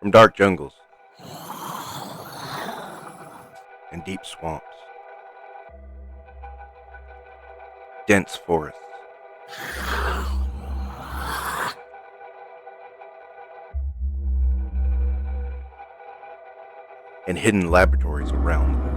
From dark jungles and deep swamps, dense forests, and hidden laboratories around the world.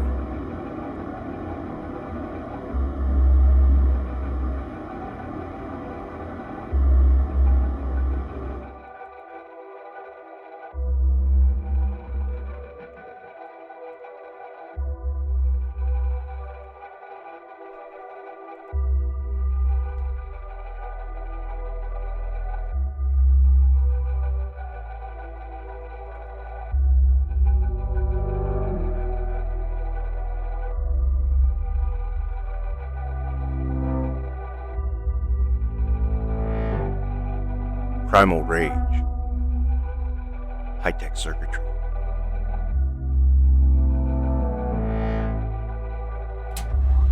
Primal rage, high-tech circuitry,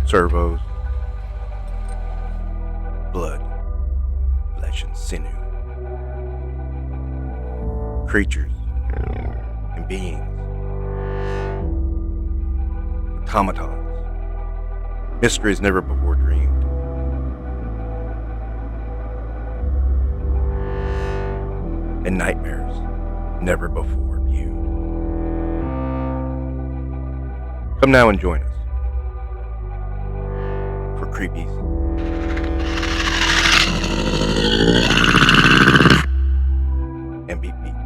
servos, blood, flesh and sinew, creatures and beings, automatons, mysteries never before dreamed. And nightmares never before viewed. Come now and join us for Creepies and Beep Beeps.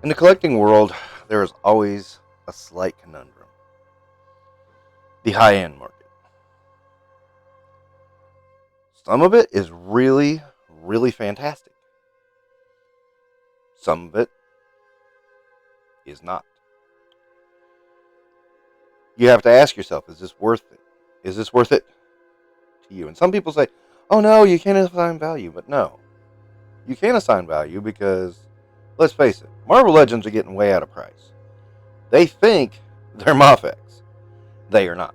In the collecting world, there is always a slight conundrum. The high-end market. Some of it is really, really fantastic. Some of it is not. You have to ask yourself, is this worth it? Is this worth it to you? And some people say, oh no, you can't assign value. But no, you can assign value because, let's face it, Marvel Legends are getting way out of price. They think they're Mafex. They are not.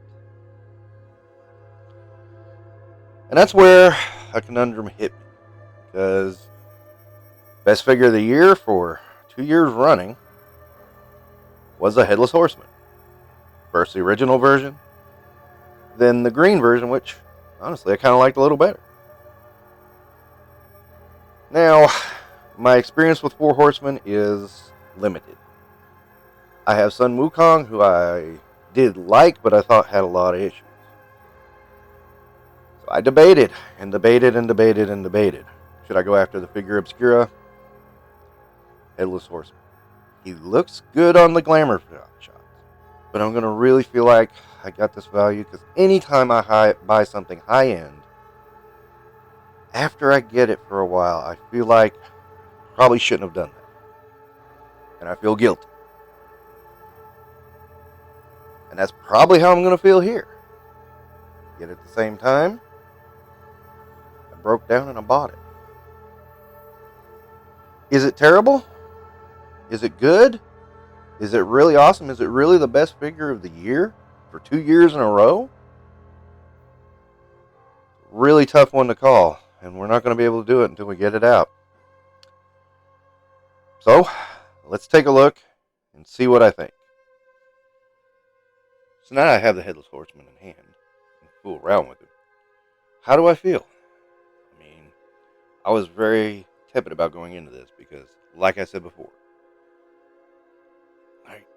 And that's where a conundrum hit me. Because best figure of the year for 2 years running was a Headless Horseman. First the original version, then the green version, which honestly I kind of liked a little better. Now, my experience with 4 Horsemen is limited. I have Sun Wukong, who I did like, but I thought had a lot of issues. So I debated, and debated, and debated, and debated. Should I go after the figure Obscura? Headless Horseman. He looks good on the glamour shots, but I'm going to really feel like I got this value, because anytime I buy something high-end, after I get it for a while, I feel like probably shouldn't have done that. And I feel guilty. And that's probably how I'm going to feel here. Yet at the same time, I broke down and I bought it. Is it terrible? Is it good? Is it really awesome? Is it really the best figure of the year for 2 years in a row? Really tough one to call. And we're not going to be able to do it until we get it out. So, let's take a look and see what I think. So now I have the Headless Horseman in hand and fool around with him. How do I feel? I mean, I was very tepid about going into this because, like I said before,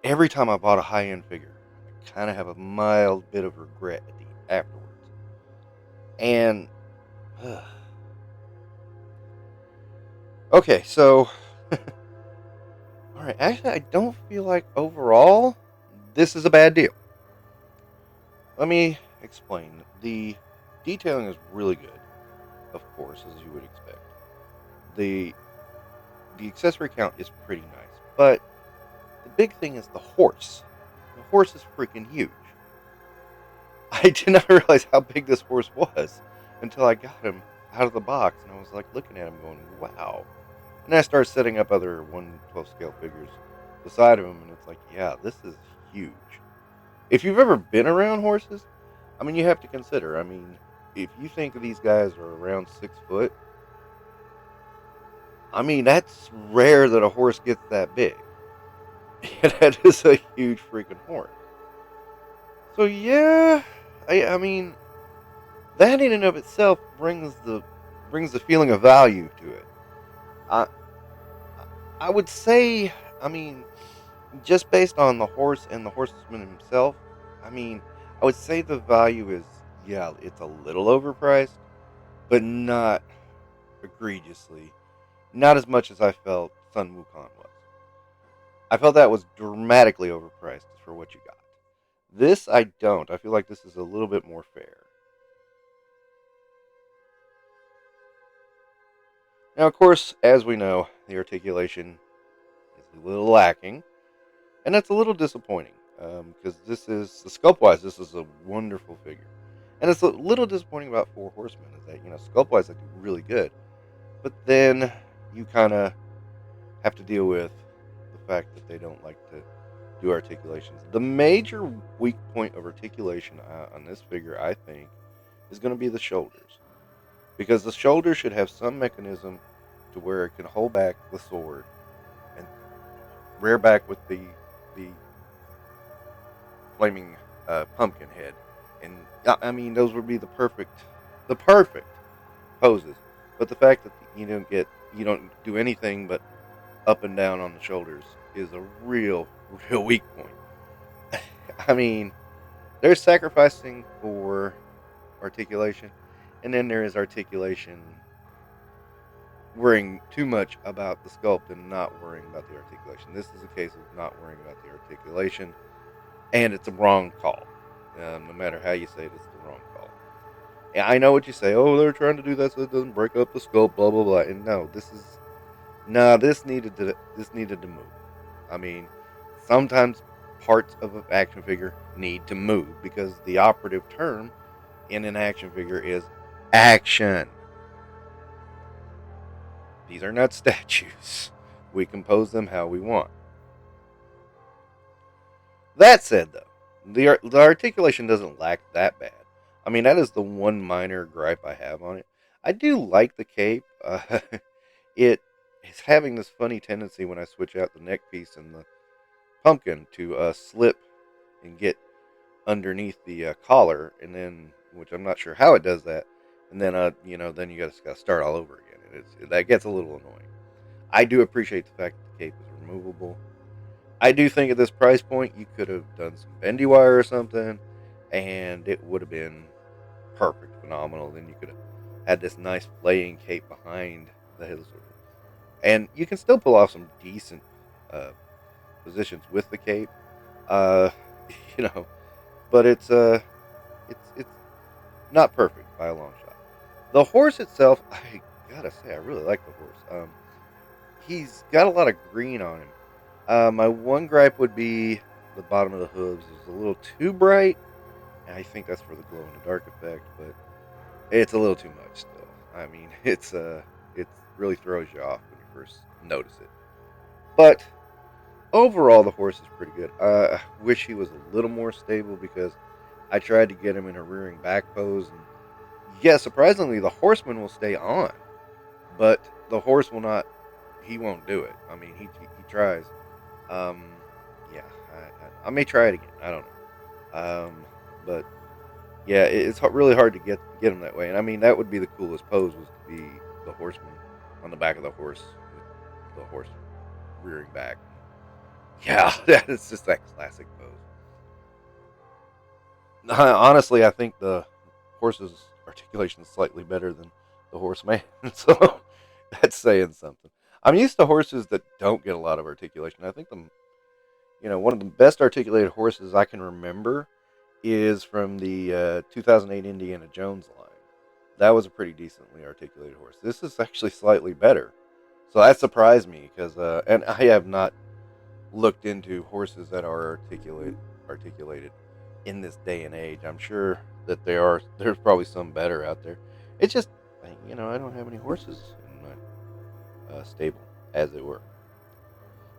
every time I bought a high-end figure, I kind of have a mild bit of regret at the afterwards. And okay, so all right, actually, I don't feel like overall this is a bad deal. Let me explain. The detailing is really good, of course, as you would expect. The accessory count is pretty nice, but the big thing is the horse. The horse is freaking huge. I did not realize how big this horse was until I got him out of the box, and I was like looking at him going, wow. And I started setting up other 1/12 scale figures beside him, and it's like, yeah, this is huge. If you've ever been around horses, I mean, you have to consider, I mean, if you think these guys are around 6 foot, I mean, that's rare that a horse gets that big. That is a huge freaking horse. So yeah, I mean, that in and of itself brings the feeling of value to it. I I would say, I mean, just based on the horse and the horseman himself, I mean, I would say the value is, yeah, it's a little overpriced, but not egregiously. Not as much as I felt Sun Wukong was. I felt that was dramatically overpriced for what you got. This, I don't. I feel like this is a little bit more fair. Now, of course, as we know, the articulation is a little lacking, and that's a little disappointing because this is, the sculpt-wise, this is a wonderful figure. And it's a little disappointing about Four Horsemen is that, sculpt-wise, they do really good. But then you kind of have to deal with the fact that they don't like to do articulations. The major weak point of articulation on this figure, I think, is going to be the shoulders. Because the shoulders should have some mechanism to where it can hold back the sword and rear back with the flaming pumpkin head. And I mean, those would be the perfect poses. But the fact that you don't do anything but up and down on the shoulders is a real weak point. I mean, there's sacrificing for articulation, and then there is articulation worrying too much about the sculpt and not worrying about the articulation. This is a case of not worrying about the articulation, and it's a wrong call. No matter how you say it, it's the wrong call. And I know what you say. Oh, they're trying to do that so it doesn't break up the sculpt. Blah blah blah. And no, this needed to move. I mean, sometimes parts of an action figure need to move because the operative term in an action figure is action. These are not statues. We compose them how we want. That said, though, the articulation doesn't lack that bad. I mean, that is the one minor gripe I have on it. I do like the cape. It is having this funny tendency when I switch out the neck piece and the pumpkin to slip and get underneath the collar, and then, which I'm not sure how it does that, and then then you got to start all over again, and that gets a little annoying. I do appreciate the fact that the cape is removable. I do think at this price point you could have done some bendy wire or something, and it would have been perfect, phenomenal. Then you could have had this nice flaying cape behind the Headless Horseman, and you can still pull off some decent positions with the cape, uh, but it's not perfect by a long shot. The horse itself, I gotta say, I really like the horse. He's got a lot of green on him. My one gripe would be the bottom of the hooves is a little too bright. And I think that's for the glow in the dark effect, but it's a little too much still. I mean, it really throws you off when you first notice it. But overall, the horse is pretty good. I wish he was a little more stable because I tried to get him in a rearing back pose, and yeah, surprisingly, the horseman will stay on, but the horse will not. He won't do it. I mean, he tries. Um, yeah, I may try it again. I don't know. But yeah, it's really hard to get them that way. And I mean, that would be the coolest pose, was to be the horseman on the back of the horse with the horse rearing back. Yeah, that is just that classic pose. Honestly, I think the horse's articulation is slightly better than the horseman, so that's saying something. I'm used to horses that don't get a lot of articulation. I think one of the best articulated horses I can remember is from the 2008 Indiana Jones line. That was a pretty decently articulated horse. This is actually slightly better, so that surprised me because, and I have not looked into horses that are articulated in this day and age. I'm sure that they are. There's probably some better out there. It's just, I don't have any horses in my stable, as it were.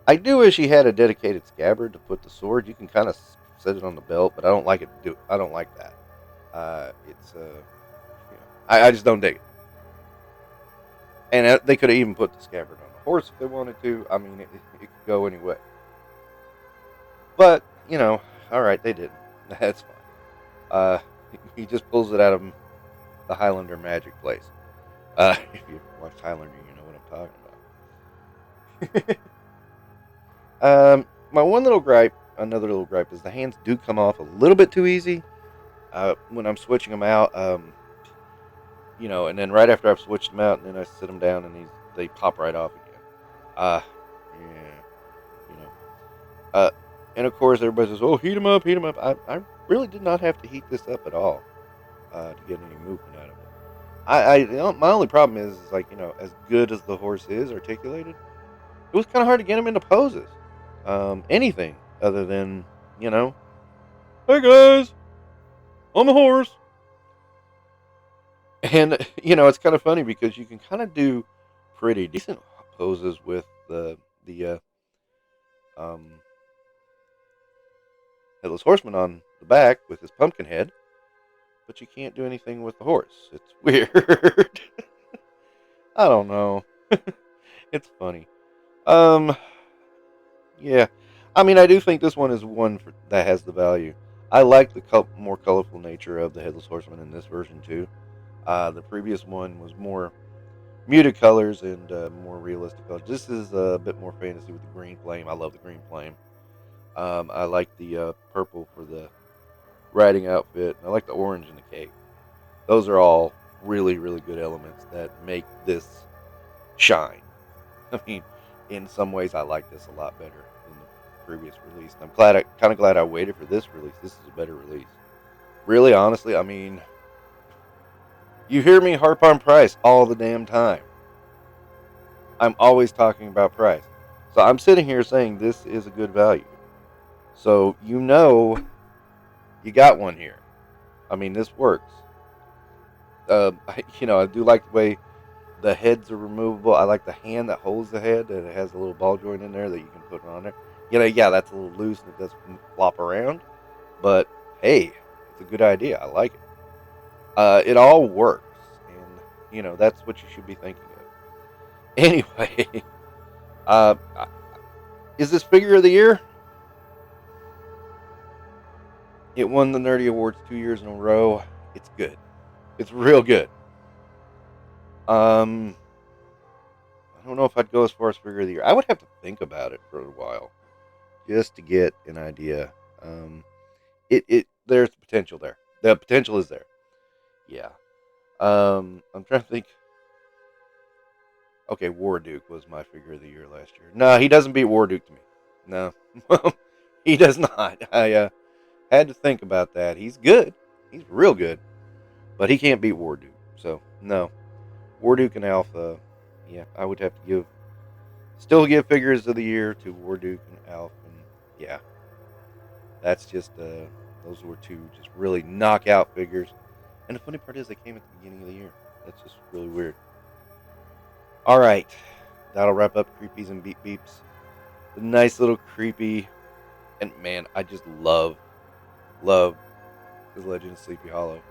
I do wish he had a dedicated scabbard to put the sword. You can kind of set it on the belt, but I don't like it. I don't like that. I just don't dig it. And they could have even put the scabbard on the horse if they wanted to. I mean, it could go any way. But all right, they didn't. That's fine. He just pulls it out of the Highlander magic place. If you watch Highlander, you know what I'm talking about. My another little gripe, is the hands do come off a little bit too easy when I'm switching them out. And then right after I've switched them out, and then I sit them down, and they pop right off again. Yeah, and of course everybody says, "Oh, heat them up, heat them up." I really did not have to heat this up at all to get any movement out of it. My only problem is as good as the horse is articulated, it was kind of hard to get him into poses. Anything other than, hey guys, I'm a horse. And, it's kind of funny because you can kind of do pretty decent poses with the um, Headless Horseman on the back with his pumpkin head, but you can't do anything with the horse. It's weird. I don't know. It's funny. Um, yeah. I mean, I do think this one is that has the value. I like the more colorful nature of the Headless Horseman in this version, too. The previous one was more muted colors and more realistic colors. This is a bit more fantasy with the green flame. I love the green flame. I like the purple for the riding outfit. I like the orange in the cape. Those are all really, really good elements that make this shine. I mean, in some ways, I like this a lot better than the previous release. I'm kind of glad I waited for this release. This is a better release. Really, honestly, I mean, you hear me harp on price all the damn time. I'm always talking about price. So I'm sitting here saying this is a good value. So you got one here. I mean, this works. I do like the way the heads are removable. I like the hand that holds the head, and it has a little ball joint in there that you can put on there. Yeah, that's a little loose and it doesn't flop around. But hey, it's a good idea. I like it. It all works, and that's what you should be thinking of. Anyway, uh, is this figure of the year? It won the Nerdy Awards 2 years in a row. It's good. It's real good. I don't know if I'd go as far as figure of the year. I would have to think about it for a while just to get an idea. There's the potential there. The potential is there. Yeah. I'm trying to think. Okay, Warduke was my figure of the year last year. No, he doesn't beat Warduke to me. No, he does not. I had to think about that. He's good. He's real good, but he can't beat Warduke. So no, Warduke and Alpha. Yeah, I would have to still give figures of the year to Warduke and Alpha. And yeah, that's just those were two just really knockout figures. And the funny part is they came at the beginning of the year. That's just really weird. All right, that'll wrap up Creepies and Beep Beeps. The nice little creepy, and man, I just love The Legend of Sleepy Hollow.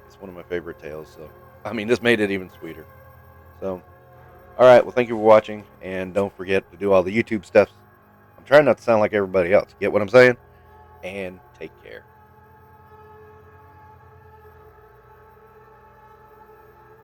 It's one of my favorite tales. So, I mean, this made it even sweeter. So, all right, well, thank you for watching, and don't forget to do all the YouTube stuff. I'm try not to sound like everybody else. Get what I'm saying? And take care.